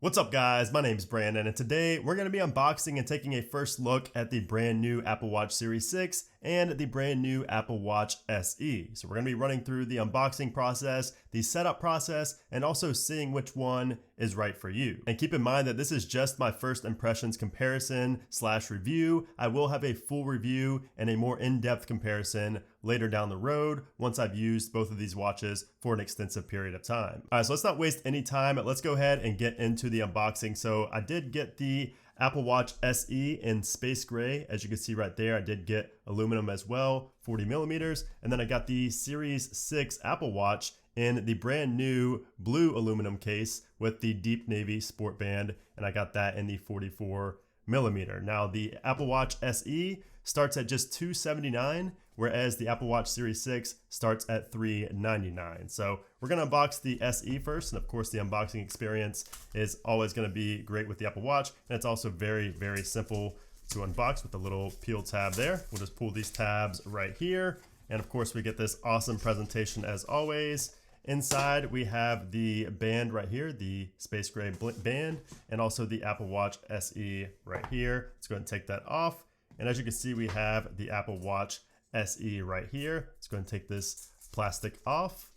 What's up guys, my name's Brandon and today we're going to be unboxing and taking a first look at the brand new Apple Watch Series 6 and the brand new Apple Watch SE. So we're going to be running through the unboxing process, the setup process, and also seeing which one is right for you. And keep in mind that this is just my first impressions comparison / review. I will have a full review and a more in-depth comparison later down the road once I've used both of these watches for an extensive period of time. All right, so let's not waste any time. Let's go ahead and get into the unboxing. So I did get the Apple Watch SE in space gray. As you can see right there, I did get aluminum as well, 40 millimeters. And then I got the Series 6 Apple Watch in the brand new blue aluminum case with the deep navy sport band. And I got that in the 44 millimeter. Now the Apple Watch SE starts at just $279, whereas the Apple Watch Series 6 starts at $399. So we're going to unbox the SE first, and of course the unboxing experience is always going to be great with the Apple Watch, and it's also very simple to unbox with the little peel tab there. We'll just pull these tabs right here, and of course we get this awesome presentation as always. Inside we have the band right here, the space gray band, and also the Apple Watch SE right here. Let's go ahead and take that off. And as you can see, we have the Apple Watch SE right here. Let's go ahead and take this plastic off.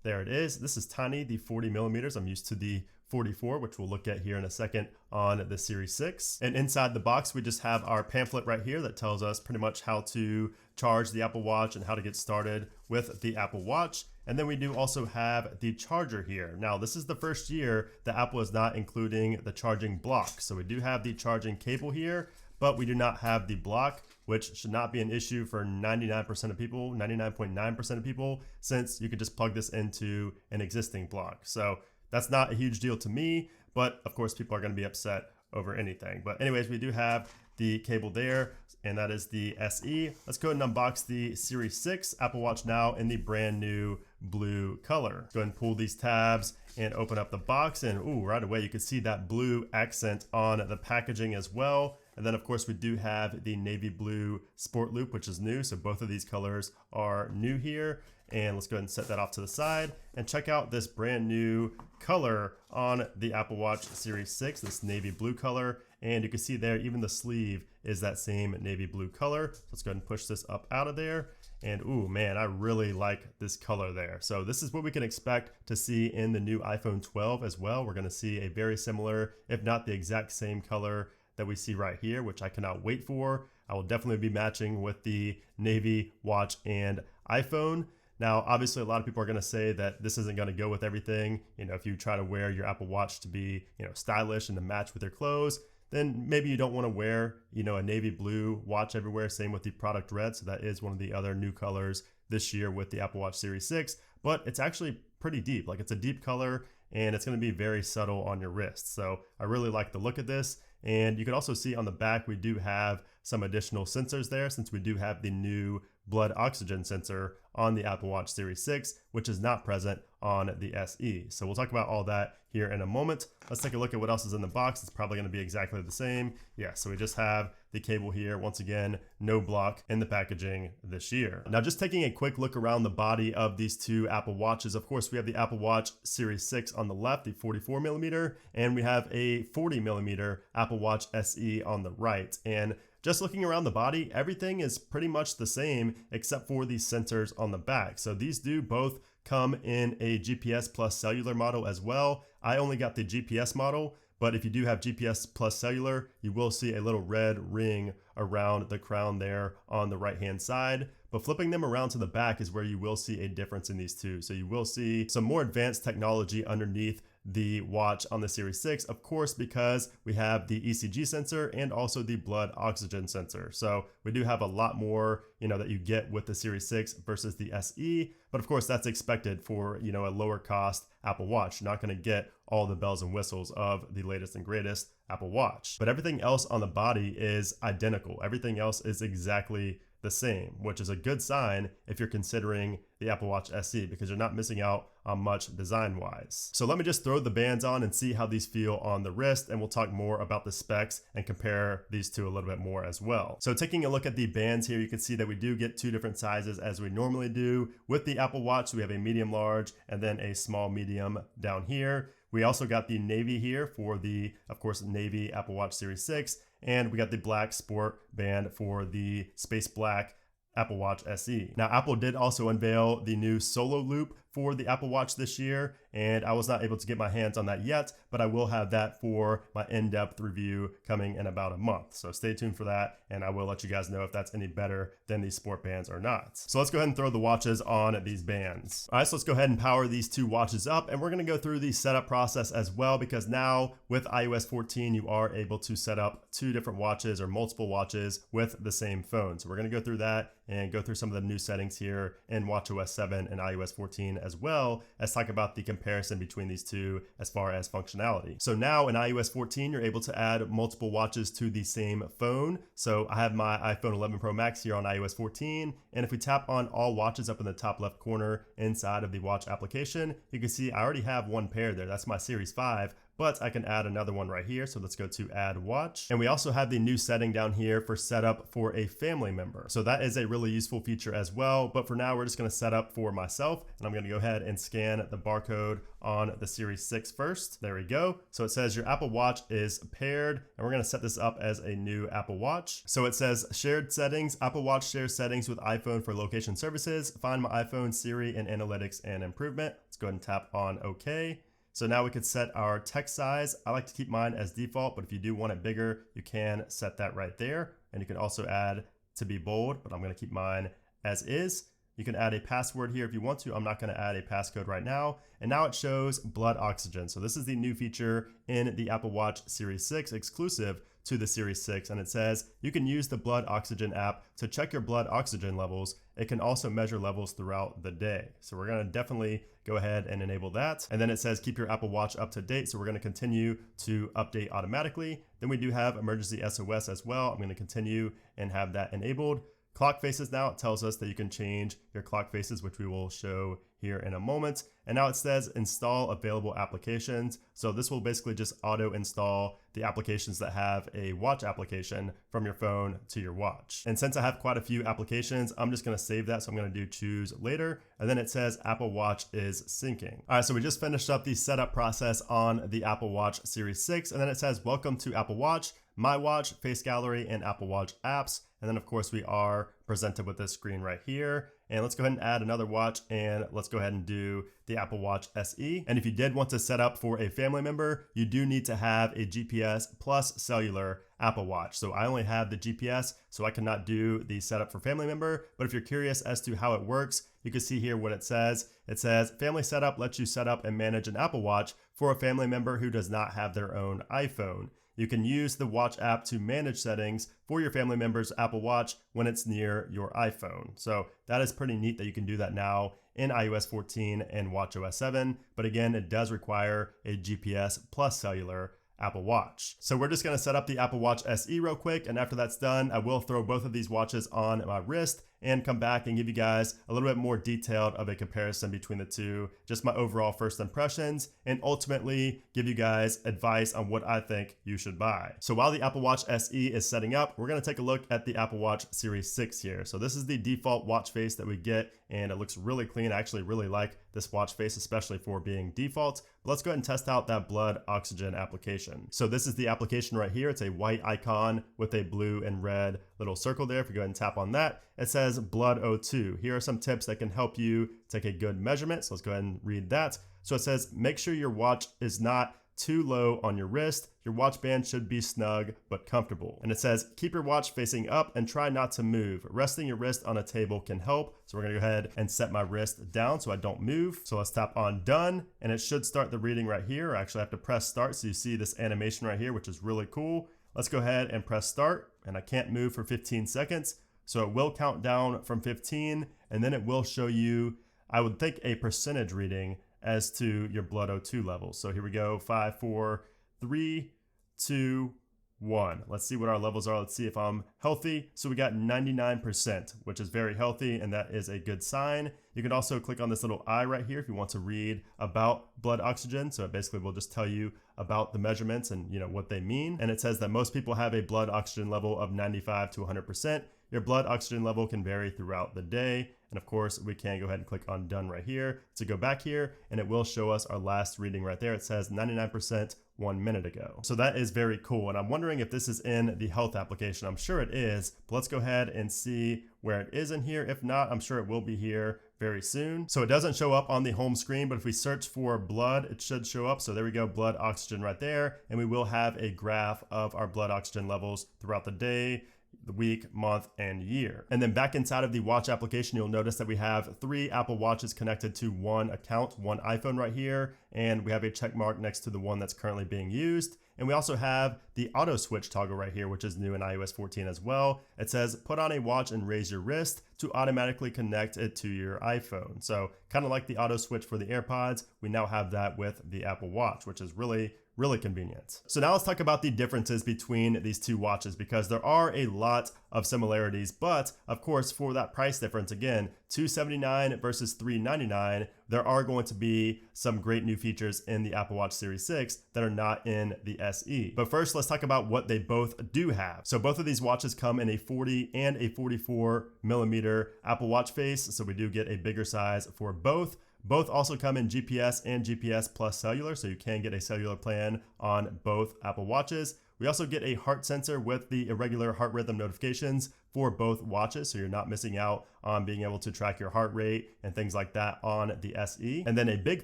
There it is. This is tiny, the 40 millimeters. I'm used to the 44, which we'll look at here in a second on the Series 6. And inside the box, we just have our pamphlet right here that tells us pretty much how to charge the Apple Watch and how to get started with the Apple Watch. And then we do also have the charger here. Now, this is the first year that Apple is not including the charging block. So we do have the charging cable here, but we do not have the block, which should not be an issue for 99% of people, 99.9% of people, since you could just plug this into an existing block. So that's not a huge deal to me, but of course people are going to be upset over anything. But anyways, we do have the cable there, and that is the SE. Let's go ahead and unbox the Series 6 Apple Watch now in the brand new blue color. Go ahead and pull these tabs and open up the box, and ooh, right away you can see that blue accent on the packaging as well. And then of course we do have the navy blue sport loop, which is new. So both of these colors are new here. And let's go ahead and set that off to the side and check out this brand new color on the Apple Watch Series 6, this navy blue color. And you can see there, even the sleeve is that same navy blue color. So let's go ahead and push this up out of there. And ooh, man, I really like this color there. So this is what we can expect to see in the new iPhone 12 as well. We're gonna see a very similar, if not the exact same color that we see right here, which I cannot wait for. I will definitely be matching with the navy watch and iPhone. Now, obviously, a lot of people are going to say that this isn't going to go with everything. You know, if you try to wear your Apple Watch to be, stylish and to match with your clothes, then maybe you don't want to wear, a navy blue watch everywhere. Same with the product red. So that is one of the other new colors this year with the Apple Watch Series 6, but it's actually pretty deep. Like, it's a deep color and it's going to be very subtle on your wrist. So I really like the look of this. And you can also see on the back, we do have some additional sensors there, since we do have the new blood oxygen sensor on the Apple Watch Series 6, which is not present on the SE. So we'll talk about all that here in a moment. Let's take a look at what else is in the box. It's probably going to be exactly the same. Yeah, so we just have the cable here. Once again, no block in the packaging this year. Now, just taking a quick look around the body of these two Apple Watches. Of course, we have the Apple Watch Series 6 on the left, the 44 millimeter, and we have a 40 millimeter Apple Watch SE on the right. And just looking around the body, everything is pretty much the same except for these sensors on the back. So these do both come in a GPS plus cellular model as well. I only got the GPS model, but if you do have GPS plus cellular, you will see a little red ring around the crown there on the right-hand side. But flipping them around to the back is where you will see a difference in these two. So you will see some more advanced technology underneath the watch on the Series 6, of course, because we have the ECG sensor and also the blood oxygen sensor. So we do have a lot more, that you get with the Series 6 versus the SE. But of course, that's expected for, a lower cost Apple Watch. You're not going to get all the bells and whistles of the latest and greatest Apple Watch. But everything else on the body is identical. Everything else is exactly the same, which is a good sign if you're considering the Apple Watch SE, because you're not missing out on much design wise. So let me just throw the bands on and see how these feel on the wrist, and we'll talk more about the specs and compare these two a little bit more as well. So taking a look at the bands here, you can see that we do get two different sizes as we normally do. With the Apple Watch, we have a medium large and then a small medium down here. We also got the navy here for the, of course, navy Apple Watch Series 6, and we got the black sport band for the space black Apple Watch SE. Now, Apple did also unveil the new Solo Loop for the Apple Watch this year, and I was not able to get my hands on that yet, but I will have that for my in-depth review coming in about a month. So stay tuned for that, and I will let you guys know if that's any better than these sport bands or not. So let's go ahead and throw the watches on these bands. All right, so let's go ahead and power these two watches up, and we're gonna go through the setup process as well, because now with iOS 14, you are able to set up two different watches or multiple watches with the same phone. So we're gonna go through that and go through some of the new settings here in watchOS 7 and iOS 14, as well as talk about the comparison between these two as far as functionality. So now in iOS 14, you're able to add multiple watches to the same phone. So I have my iPhone 11 Pro Max here on iOS 14, and if we tap on all watches up in the top left corner inside of the watch application, you can see I already have one pair there. That's my Series 5. But I can add another one right here. So let's go to add watch. And we also have the new setting down here for setup for a family member. So that is a really useful feature as well. But for now, we're just gonna set up for myself. And I'm gonna go ahead and scan the barcode on the Series 6 first. There we go. So it says your Apple Watch is paired, and we're gonna set this up as a new Apple Watch. So it says shared settings. Apple Watch shares settings with iPhone for location services. Find my iPhone, Siri, and analytics and improvement. Let's go ahead and tap on OK. So now we could set our text size. I like to keep mine as default, but if you do want it bigger, you can set that right there. And you can also add to be bold, but I'm gonna keep mine as is. You can add a password here if you want to. I'm not gonna add a passcode right now. And now it shows blood oxygen. So this is the new feature in the Apple Watch Series 6 exclusive to the Series 6, and it says you can use the blood oxygen app to check your blood oxygen levels. It can also measure levels throughout the day. So we're gonna definitely go ahead and enable that. And then it says keep your Apple Watch up to date. So we're gonna continue to update automatically. Then we do have emergency SOS as well. I'm gonna continue and have that enabled. Clock faces now, it tells us that you can change your clock faces, which we will show here in a moment. And now it says install available applications. So this will basically just auto install the applications that have a watch application from your phone to your watch. And since I have quite a few applications, I'm just gonna save that. So I'm gonna do choose later. And then it says Apple Watch is syncing. All right, so we just finished up the setup process on the Apple Watch Series 6. And then it says welcome to Apple Watch, My Watch, Face Gallery, and Apple Watch apps. And then of course we are presented with this screen right here. And let's go ahead and add another watch, and let's go ahead and do the Apple Watch SE. And if you did want to set up for a family member, you do need to have a GPS plus cellular Apple Watch. So I only have the GPS, so I cannot do the setup for family member. But if you're curious as to how it works, you can see here what it says. It says family setup lets you set up and manage an Apple Watch for a family member who does not have their own iPhone. You can use the Watch app to manage settings for your family member's Apple Watch when it's near your iPhone. So that is pretty neat that you can do that now in iOS 14 and watchOS 7. But again, it does require a GPS plus cellular Apple Watch. So we're just gonna set up the Apple Watch SE real quick, and after that's done, I will throw both of these watches on my wrist and come back and give you guys a little bit more detailed of a comparison between the two, just my overall first impressions, and ultimately give you guys advice on what I think you should buy. So while the Apple Watch SE is setting up, we're gonna take a look at the Apple Watch Series 6 here. So this is the default watch face that we get, and it looks really clean. I actually really like this watch face, especially for being default. But let's go ahead and test out that blood oxygen application. So this is the application right here. It's a white icon with a blue and red little circle there. If you go ahead and tap on that, it says blood O2. Here are some tips that can help you take a good measurement. So let's go ahead and read that. So it says, make sure your watch is not too low on your wrist. Your watch band should be snug but comfortable. And it says, keep your watch facing up and try not to move. Resting your wrist on a table can help. So we're gonna go ahead and set my wrist down so I don't move. So let's tap on done, and it should start the reading right here. I actually have to press start so you see this animation right here, which is really cool. Let's go ahead and press start, and I can't move for 15 seconds. So it will count down from 15, and then it will show you, I would think, a percentage reading as to your blood O2 levels. So here we go, 5, 4, 3, 2, 1. Let's see what our levels are. Let's see if I'm healthy. So we got 99%, which is very healthy, and that is a good sign. You can also click on this little eye right here if you want to read about blood oxygen. So it basically will just tell you about the measurements and what they mean. And it says that most people have a blood oxygen level of 95 to 100%. Your blood oxygen level can vary throughout the day. And of course, we can go ahead and click on done right here to go back here, and it will show us our last reading right there. It says 99% 1 minute ago. So that is very cool. And I'm wondering if this is in the health application. I'm sure it is, but let's go ahead and see where it is in here. If not, I'm sure it will be here very soon. So it doesn't show up on the home screen, but if we search for blood, it should show up. So there we go, blood oxygen right there. And we will have a graph of our blood oxygen levels throughout the day, the week, month, and year. And then back inside of the watch application, you'll notice that we have 3 Apple Watches connected to one account, one iPhone right here, and we have a check mark next to the one that's currently being used. And we also have the auto switch toggle right here, which is new in iOS 14 as well. It says put on a watch and raise your wrist to automatically connect it to your iPhone. So kind of like the auto switch for the AirPods, we now have that with the Apple Watch, which is really convenient. So now let's talk about the differences between these two watches, because there are a lot of similarities, but of course for that price difference, again, $279 versus $399, there are going to be some great new features in the Apple Watch Series 6 that are not in the SE. But first, let's talk about what they both do have. So both of these watches come in a 40 and a 44 millimeter Apple Watch face, so we do get a bigger size for both. Both also come in GPS and GPS plus cellular, so you can get a cellular plan on both Apple Watches. We also get a heart sensor with the irregular heart rhythm notifications for both watches, so you're not missing out on being able to track your heart rate and things like that on the SE. And then a big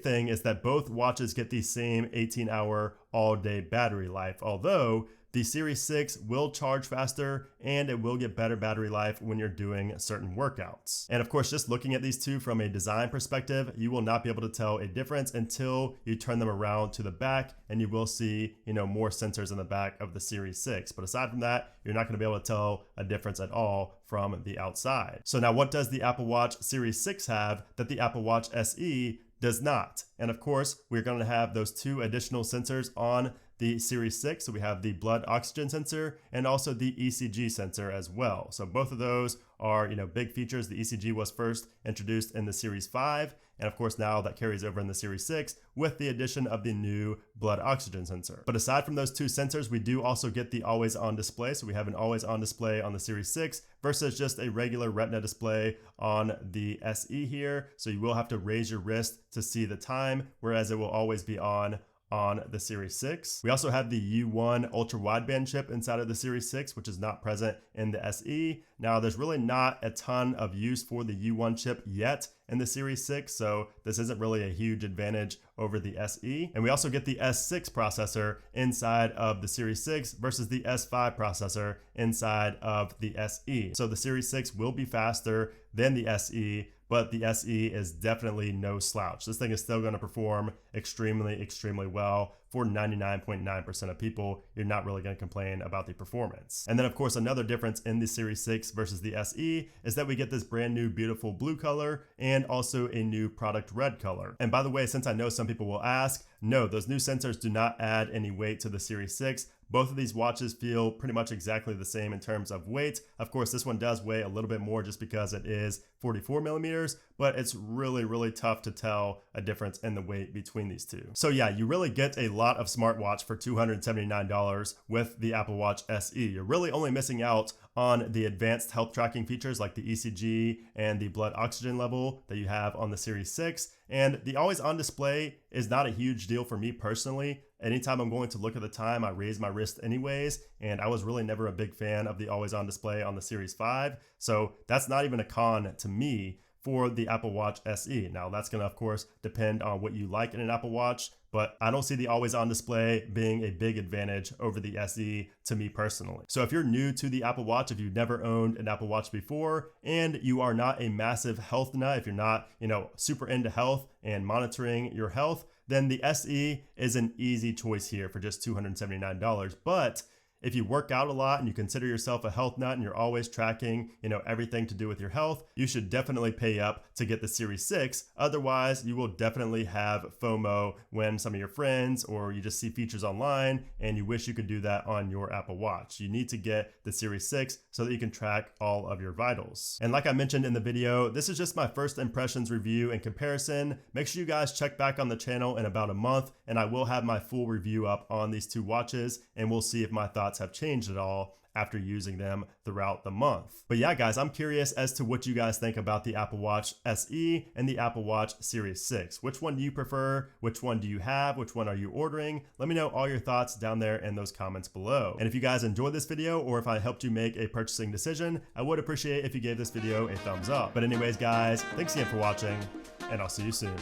thing is that both watches get the same 18-hour all-day battery life, although the Series 6 will charge faster and it will get better battery life when you're doing certain workouts. And of course, just looking at these two from a design perspective, you will not be able to tell a difference until you turn them around to the back, and you will see, more sensors in the back of the Series 6. But aside from that, you're not going to be able to tell a difference at all from the outside. So now what does the Apple Watch Series 6 have that the Apple Watch SE does not? And of course, we're going to have those 2 additional sensors on the Series 6. So we have the blood oxygen sensor and also the ECG sensor as well. So both of those are, big features. The ECG was first introduced in the Series 5. And of course, now that carries over in the Series 6 with the addition of the new blood oxygen sensor. But aside from those 2 sensors, we do also get the always on display. So we have an always on display on the Series 6 versus just a regular Retina display on the SE here. So you will have to raise your wrist to see the time, whereas it will always be on the Series 6. We also have the U1 ultra wideband chip inside of the Series 6, which is not present in the SE. Now, there's really not a ton of use for the U1 chip yet in the Series 6, so this isn't really a huge advantage over the SE. And we also get the S6 processor inside of the Series 6 versus the S5 processor inside of the SE. So the Series 6 will be faster than the SE, but the SE is definitely no slouch. This thing is still going to perform extremely well. For 99.9% of people, you're not really going to complain about the performance. And then of course, another difference in the Series 6 versus the SE is that we get this brand new beautiful blue color and also a new product red color. And by the way, since I know some people will ask, no, those new sensors do not add any weight to the Series 6. Both of these watches feel pretty much exactly the same in terms of weight. Of course, this one does weigh a little bit more just because it is 44 millimeters, but it's really tough to tell a difference in the weight between these two. So yeah, you really get a lot of smartwatch for $279 with the Apple Watch SE. You're really only missing out on the advanced health tracking features like the ECG and the blood oxygen level that you have on the Series 6. And the always on display is not a huge deal for me personally. Anytime I'm going to look at the time, I raise my wrist anyways, and I was really never a big fan of the always on display on the Series 5. So that's not even a con to me for the Apple Watch SE. Now that's gonna of course depend on what you like in an Apple Watch, but I don't see the always on display being a big advantage over the SE to me personally. So if you're new to the Apple Watch, if you've never owned an Apple Watch before, and you are not a massive health nut, if you're not, super into health and monitoring your health, then the SE is an easy choice here for just $279. But if you work out a lot and you consider yourself a health nut and you're always tracking, everything to do with your health, you should definitely pay up to get the Series 6. Otherwise, you will definitely have FOMO when some of your friends or you just see features online and you wish you could do that on your Apple Watch. You need to get the Series 6 so that you can track all of your vitals. And like I mentioned in the video, this is just my first impressions review and comparison. Make sure you guys check back on the channel in about a month and I will have my full review up on these two watches and we'll see if my thoughts thoughts have changed at all after using them throughout the month. But yeah, guys, I'm curious as to what you guys think about the Apple Watch SE and the Apple Watch Series 6. Which one do you prefer? Which one do you have? Which one are you ordering? Let me know all your thoughts down there in those comments below. And if you guys enjoyed this video, or if I helped you make a purchasing decision, I would appreciate if you gave this video a thumbs up. But anyways, guys, thanks again for watching, and I'll see you soon.